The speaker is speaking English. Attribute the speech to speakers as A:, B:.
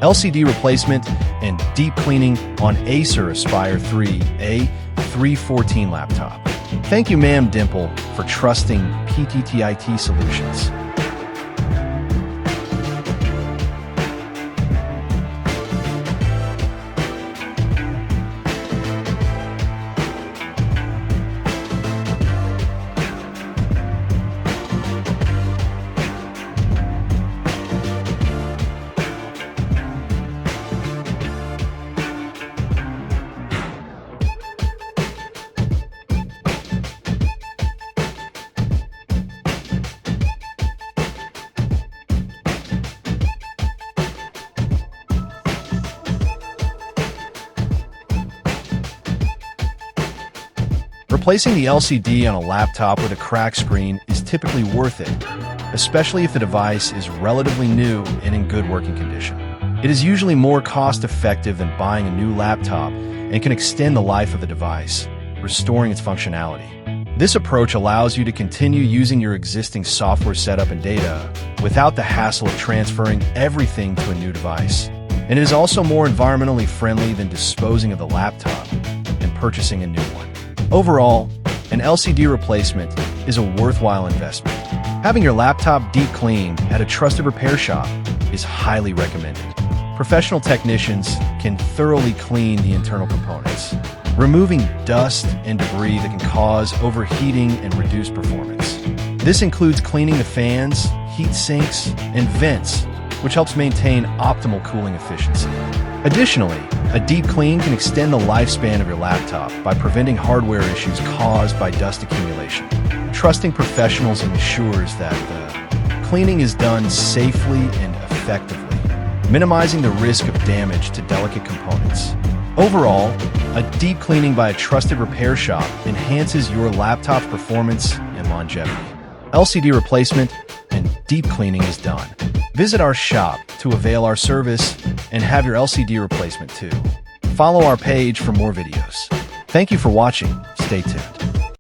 A: LCD replacement, and deep cleaning on Acer Aspire 3 A314 laptop. Thank you, Ma'am Dimple, for trusting PTTIT Solutions. Replacing the LCD on a laptop with a cracked screen is typically worth it, especially if the device is relatively new and in good working condition. It is usually more cost-effective than buying a new laptop and can extend the life of the device, restoring its functionality. This approach allows you to continue using your existing software setup and data without the hassle of transferring everything to a new device. And it is also more environmentally friendly than disposing of the laptop and purchasing a new one. Overall, an LCD replacement is a worthwhile investment. Having your laptop deep cleaned at a trusted repair shop is highly recommended. Professional technicians can thoroughly clean the internal components, removing dust and debris that can cause overheating and reduce performance. This includes cleaning the fans, heat sinks, and vents, which helps maintain optimal cooling efficiency. Additionally, a deep clean can extend the lifespan of your laptop by preventing hardware issues caused by dust accumulation. Trusting professionals ensures that the cleaning is done safely and effectively, minimizing the risk of damage to delicate components. Overall, a deep cleaning by a trusted repair shop enhances your laptop's performance and longevity. LCD replacement and deep cleaning is done. Visit our shop to avail our service and have your LCD replacement too. Follow our page for more videos. Thank you for watching. Stay tuned.